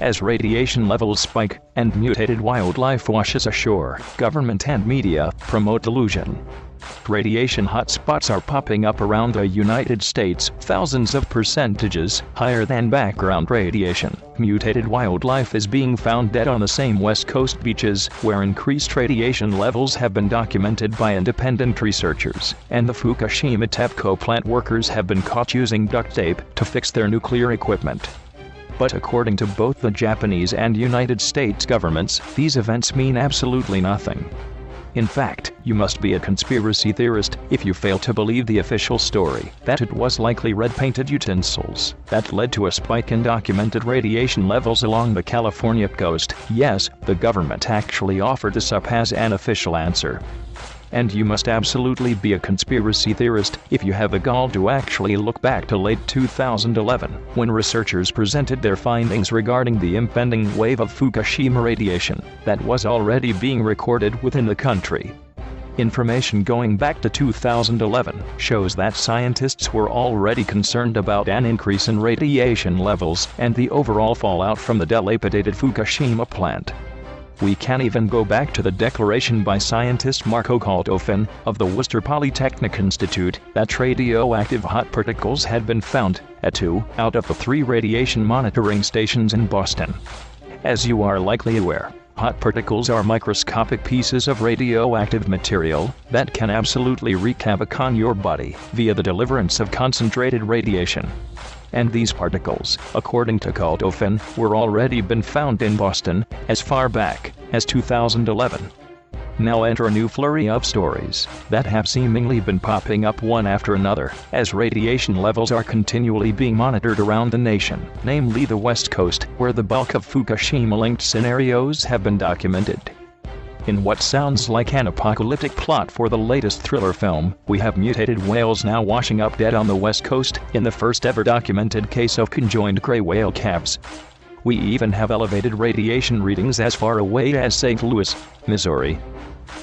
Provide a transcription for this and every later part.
As radiation levels spike and mutated wildlife washes ashore, government and media promote delusion. Radiation hotspots are popping up around the United States, thousands of percentages higher than background radiation. Mutated wildlife is being found dead on the same West Coast beaches, where increased radiation levels have been documented by independent researchers, and the Fukushima TEPCO plant workers have been caught using duct tape to fix their nuclear equipment. But according to both the Japanese and United States governments, these events mean absolutely nothing. In fact, you must be a conspiracy theorist if you fail to believe the official story that it was likely red-painted utensils that led to a spike in documented radiation levels along the California coast. Yes, the government actually offered this up as an official answer. And you must absolutely be a conspiracy theorist if you have the gall to actually look back to late 2011, when researchers presented their findings regarding the impending wave of Fukushima radiation that was already being recorded within the country. Information going back to 2011 shows that scientists were already concerned about an increase in radiation levels and the overall fallout from the dilapidated Fukushima plant. We can even go back to the declaration by scientist Marco Caldofen of the Worcester Polytechnic Institute that radioactive hot particles had been found at 2 out of the 3 radiation monitoring stations in Boston. As you are likely aware, hot particles are microscopic pieces of radioactive material that can absolutely wreak havoc on your body via the deliverance of concentrated radiation. And these particles, according to Caldofen, were already been found in Boston as far back as 2011. Now enter a new flurry of stories that have seemingly been popping up one after another as radiation levels are continually being monitored around the nation, namely the West Coast, where the bulk of Fukushima-linked scenarios have been documented. In what sounds like an apocalyptic plot for the latest thriller film, we have mutated whales now washing up dead on the West Coast in the first ever documented case of conjoined gray whale calves. We even have elevated radiation readings as far away as St. Louis, Missouri.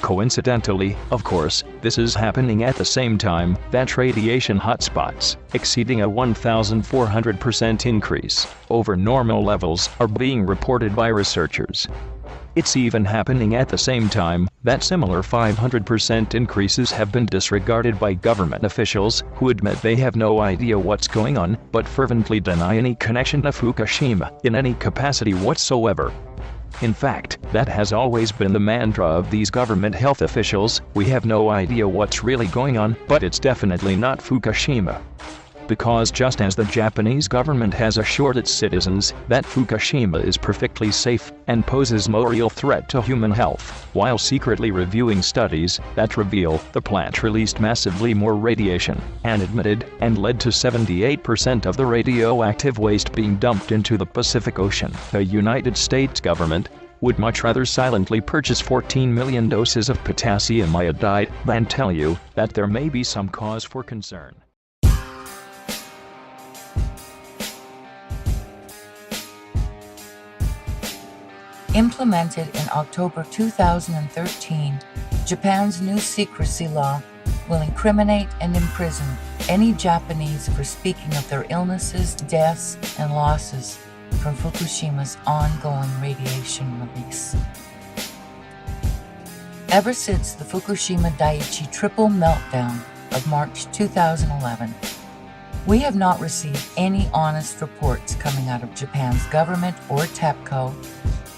Coincidentally, of course, this is happening at the same time that radiation hotspots, exceeding a 1,400% increase over normal levels, are being reported by researchers. It's even happening at the same time that similar 500% increases have been disregarded by government officials who admit they have no idea what's going on but fervently deny any connection to Fukushima in any capacity whatsoever. In fact, that has always been the mantra of these government health officials: we have no idea what's really going on, but it's definitely not Fukushima. Because just as the Japanese government has assured its citizens that Fukushima is perfectly safe and poses no real threat to human health, while secretly reviewing studies that reveal the plant released massively more radiation and admitted and led to 78% of the radioactive waste being dumped into the Pacific Ocean, the United States government would much rather silently purchase 14 million doses of potassium iodide than tell you that there may be some cause for concern. Implemented in October 2013, Japan's new secrecy law will incriminate and imprison any Japanese for speaking of their illnesses, deaths, and losses from Fukushima's ongoing radiation release. Ever since the Fukushima Daiichi triple meltdown of March 2011, we have not received any honest reports coming out of Japan's government or TEPCO,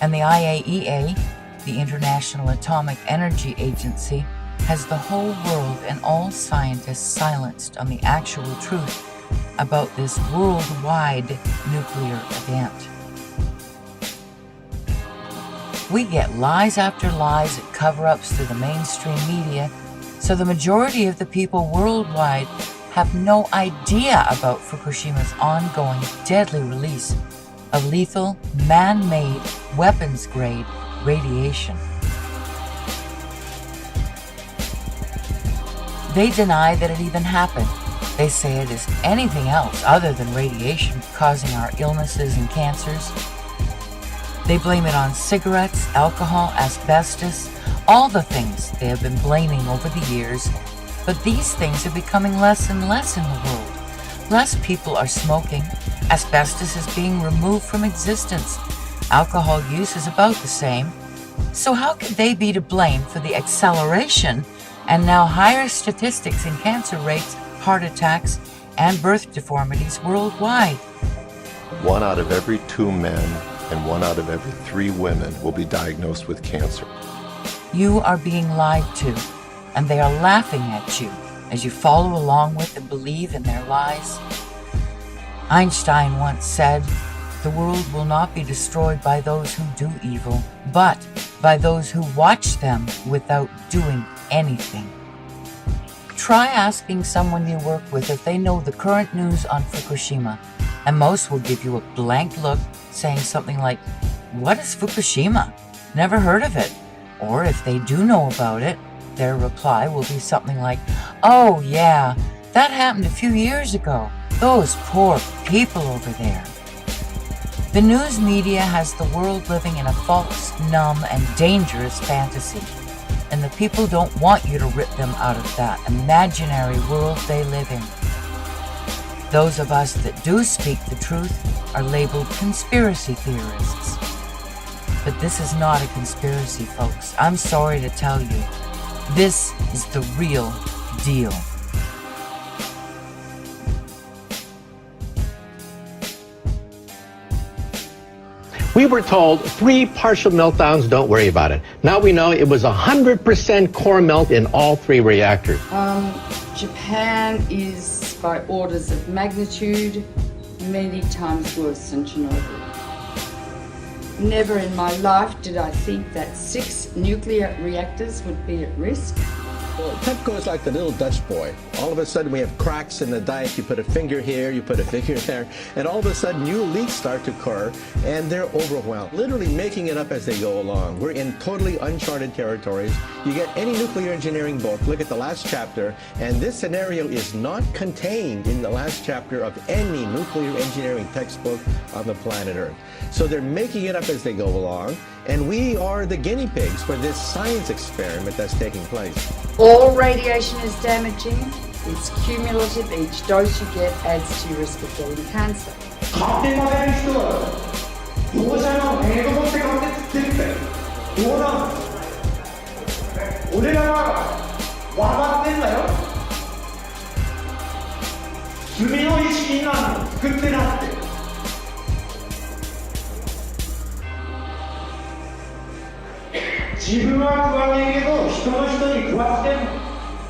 and the IAEA, the International Atomic Energy Agency, has the whole world and all scientists silenced on the actual truth about this worldwide nuclear event. We get lies after lies and cover-ups through the mainstream media, so the majority of the people worldwide have no idea about Fukushima's ongoing deadly release of lethal, man-made, weapons-grade radiation. They deny that it even happened. They say it is anything else other than radiation causing our illnesses and cancers. They blame it on cigarettes, alcohol, asbestos, all the things they have been blaming over the years. But these things are becoming less and less in the world. Less people are smoking. Asbestos is being removed from existence. Alcohol use is about the same. So how could they be to blame for the acceleration and now higher statistics in cancer rates, heart attacks, and birth deformities worldwide? 1 out of every 2 men and 1 out of every 3 women will be diagnosed with cancer. You are being lied to, and they are laughing at you as you follow along with and believe in their lies. Einstein once said, "The world will not be destroyed by those who do evil, but by those who watch them without doing anything." Try asking someone you work with if they know the current news on Fukushima, and most will give you a blank look saying something like, "What is Fukushima? Never heard of it." Or if they do know about it, their reply will be something like, "Oh yeah, that happened a few years ago. Those poor people over there." The news media has the world living in a false, numb, and dangerous fantasy. And the people don't want you to rip them out of that imaginary world they live in. Those of us that do speak the truth are labeled conspiracy theorists. But this is not a conspiracy, folks. I'm sorry to tell you. This is the real deal. We were told 3 partial meltdowns, don't worry about it. Now we know it was 100% core melt in all 3 reactors. Japan is, by orders of magnitude, many times worse than Chernobyl. Never in my life did I think that 6 nuclear reactors would be at risk. Well, TEPCO is like the little Dutch boy. All of a sudden we have cracks in the dike. You put a finger here, you put a finger there, and all of a sudden new leaks start to occur, and they're overwhelmed. Literally making it up as they go along. We're in totally uncharted territories. You get any nuclear engineering book, look at the last chapter, and this scenario is not contained in the last chapter of any nuclear engineering textbook on the planet Earth. So they're making it up as they go along, and we are the guinea pigs for this science experiment that's taking place. All radiation is damaging. It's cumulative. Each dose you get adds to your risk of getting cancer.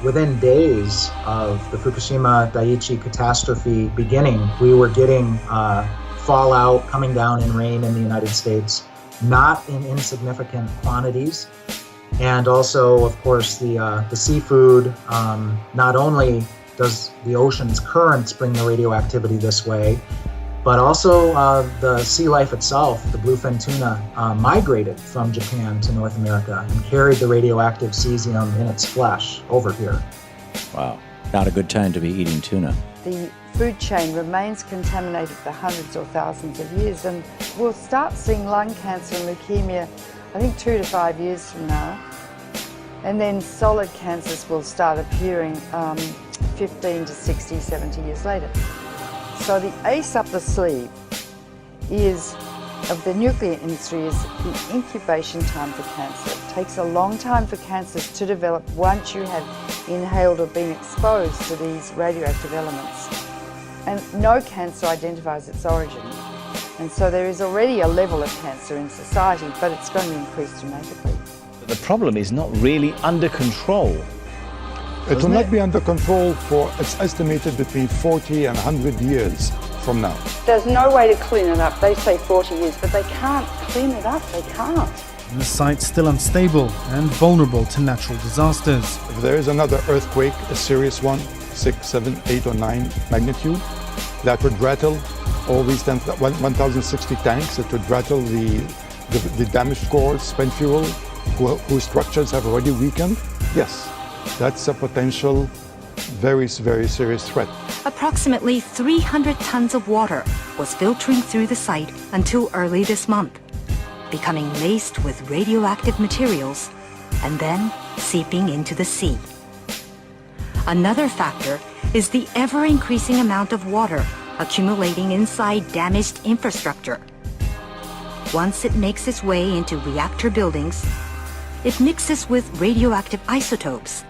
Within days of the Fukushima Daiichi catastrophe beginning, we were getting fallout coming down in rain in the United States, not in insignificant quantities. And also, of course, the seafood, not only does the ocean's currents bring the radioactivity this way, but also the sea life itself, the bluefin tuna, migrated from Japan to North America and carried the radioactive cesium in its flesh over here. Wow, not a good time to be eating tuna. The food chain remains contaminated for hundreds or thousands of years, and we'll start seeing lung cancer and leukemia, I think 2 to 5 years from now. And then solid cancers will start appearing 15 to 60, 70 years later. So the ace up the sleeve of the nuclear industry is the incubation time for cancer. It takes a long time for cancers to develop once you have inhaled or been exposed to these radioactive elements. And no cancer identifies its origin. And so there is already a level of cancer in society, but it's going to increase dramatically. The problem is not really under control. It will not be under control for, it's estimated, between 40 and 100 years from now. There's no way to clean it up. They say 40 years, but they can't clean it up. They can't. And the site's still unstable and vulnerable to natural disasters. If there is another earthquake, a serious one, 6, 7, 8 or 9 magnitude, that would rattle all these 1,060 tanks. It would rattle the damaged cores, spent fuel, whose structures have already weakened. Yes. That's a potential very, very serious threat. Approximately 300 tons of water was filtering through the site until early this month, becoming laced with radioactive materials and then seeping into the sea. Another factor is the ever-increasing amount of water accumulating inside damaged infrastructure. once it makes its way into reactor buildings, it mixes with radioactive isotopes.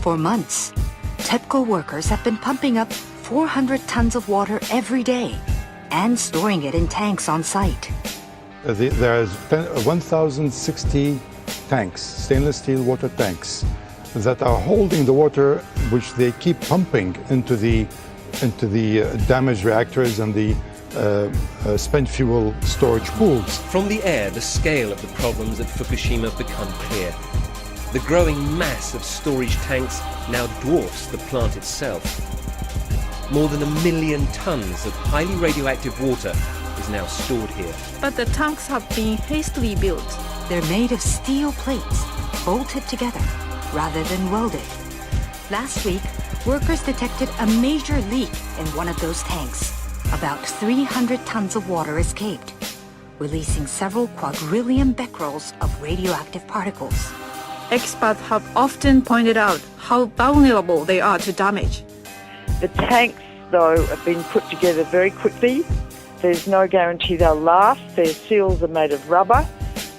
For months, TEPCO workers have been pumping up 400 tons of water every day and storing it in tanks on site. There is 1,060 tanks, stainless steel water tanks, that are holding the water which they keep pumping into the damaged reactors and the spent fuel storage pools. From the air, the scale of the problems at Fukushima have become clear. The growing mass of storage tanks now dwarfs the plant itself. More than 1 million tons of highly radioactive water is now stored here. But the tanks have been hastily built. They're made of steel plates, bolted together, rather than welded. Last week, workers detected a major leak in one of those tanks. About 300 tons of water escaped, releasing several quadrillion becquerels of radioactive particles. Experts have often pointed out how vulnerable they are to damage. The tanks, though, have been put together very quickly. There's no guarantee they'll last. Their seals are made of rubber,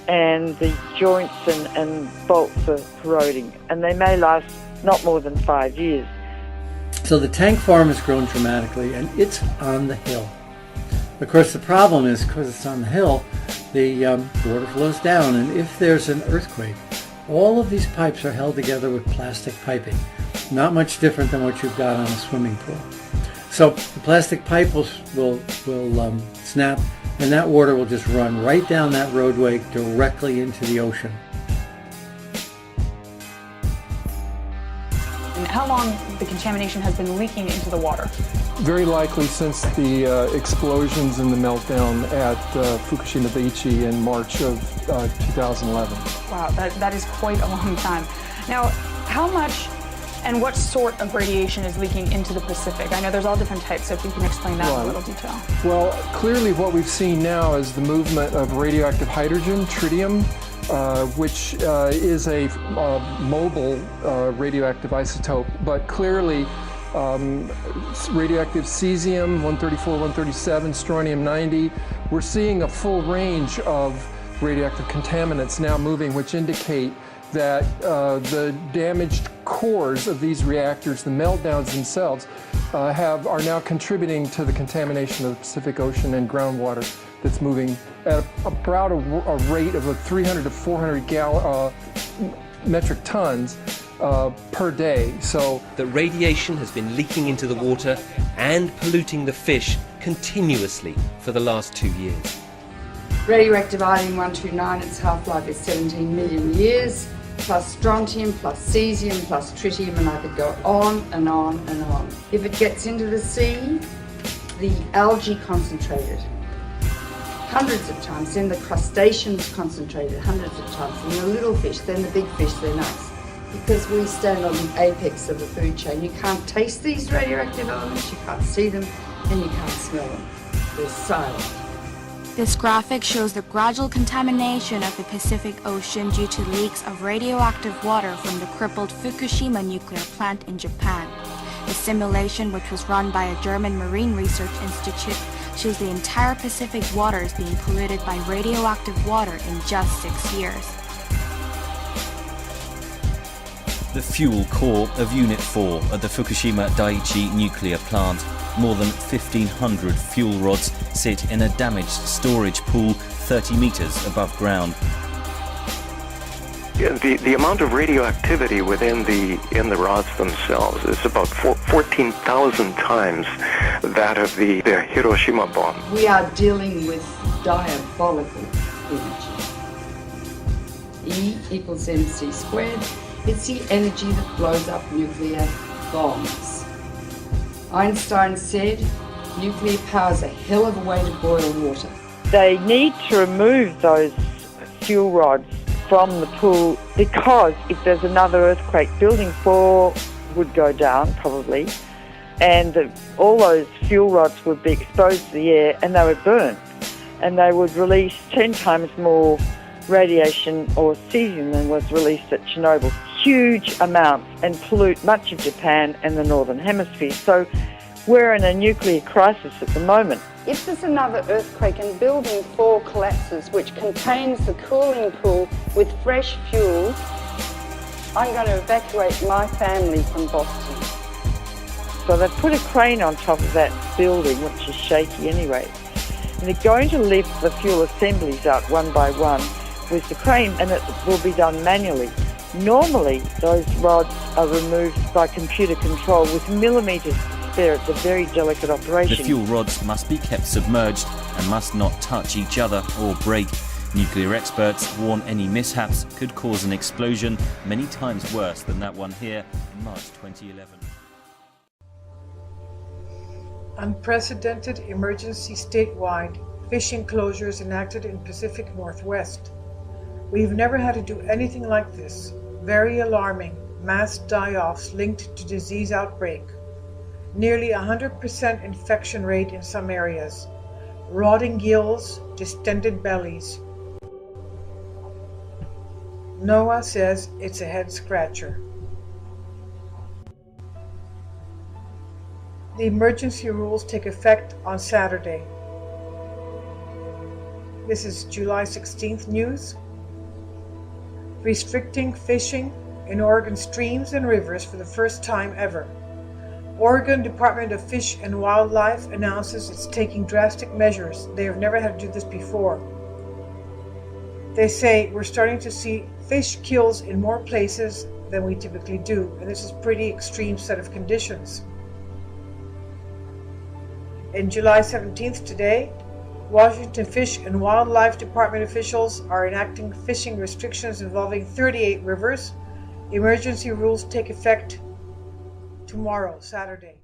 and the joints and bolts are corroding, and they may last not more than 5 years. So the tank farm has grown dramatically, and it's on the hill. Of course, the problem is, because it's on the hill, the water flows down, and if there's an earthquake, all of these pipes are held together with plastic piping, not much different than what you've got on a swimming pool. So the plastic pipe will snap, and that water will just run right down that roadway directly into the ocean. And how long the contamination has been leaking into the water? Very likely since the explosions and the meltdown at Fukushima Daiichi in March of 2011. Wow, that is quite a long time. Now, how much and what sort of radiation is leaking into the Pacific? I know there's all different types, so if you can explain that in a little detail. Well, clearly what we've seen now is the movement of radioactive hydrogen, tritium, which is a mobile radioactive isotope, but clearly radioactive cesium, 134, 137, strontium-90. We're seeing a full range of radioactive contaminants now moving, which indicate that the damaged cores of these reactors, the meltdowns themselves, are now contributing to the contamination of the Pacific Ocean and groundwater that's moving at about a rate of 300 to 400 metric tons per day. So the radiation has been leaking into the water and polluting the fish continuously for the last 2 years. Radioactive iodine-129, its half-life is 17 million years, plus strontium, plus cesium, plus tritium, and I could go on and on and on. If it gets into the sea, the algae concentrated hundreds of times, then the crustaceans concentrated hundreds of times, and the little fish, then the big fish, they're nice. Because we stand on the apex of the food chain, you can't taste these radioactive elements, you can't see them, and you can't smell them. They're silent. This graphic shows the gradual contamination of the Pacific Ocean due to leaks of radioactive water from the crippled Fukushima nuclear plant in Japan. The simulation, which was run by a German Marine Research Institute, shows the entire Pacific waters being polluted by radioactive water in just 6 years. The fuel core of Unit 4 at the Fukushima Daiichi nuclear plant. More than 1,500 fuel rods sit in a damaged storage pool 30 meters above ground. Yeah, the amount of radioactivity in the rods themselves is about 14,000 times that of the Hiroshima bomb. We are dealing with diabolical energy. E equals mc squared. It's the energy that blows up nuclear bombs. Einstein said, nuclear power is a hell of a way to boil water. They need to remove those fuel rods from the pool because if there's another earthquake, Building 4 would go down probably, and all those fuel rods would be exposed to the air and they would burn, and they would release 10 times more radiation or cesium than was released at Chernobyl. Huge amounts, and pollute much of Japan and the Northern Hemisphere. So We're in a nuclear crisis at the moment. If there's another earthquake and Building 4 collapses, which contains the cooling pool with fresh fuel, I'm going to evacuate my family from Boston. So they've put a crane on top of that building, which is shaky anyway. And they're going to lift the fuel assemblies out one by one with the crane, and it will be done manually. Normally, those rods are removed by computer control with millimetres to spare. It's a very delicate operation. The fuel rods must be kept submerged and must not touch each other or break. Nuclear experts warn any mishaps could cause an explosion many times worse than that one here in March 2011. Unprecedented emergency statewide fishing closures enacted in Pacific Northwest. We've never had to do anything like this. Very alarming. Mass die-offs linked to disease outbreak. Nearly 100% infection rate in some areas. Rotting gills, distended bellies. NOAA says it's a head-scratcher. The emergency rules take effect on Saturday. This is July 16th news. Restricting fishing in Oregon streams and rivers for the first time ever. Oregon Department of Fish and Wildlife announces it's taking drastic measures. They have never had to do this before. They say we're starting to see fish kills in more places than we typically do, and this is a pretty extreme set of conditions. In July 17th today, Washington Fish and Wildlife Department officials are enacting fishing restrictions involving 38 rivers. Emergency rules take effect tomorrow, Saturday.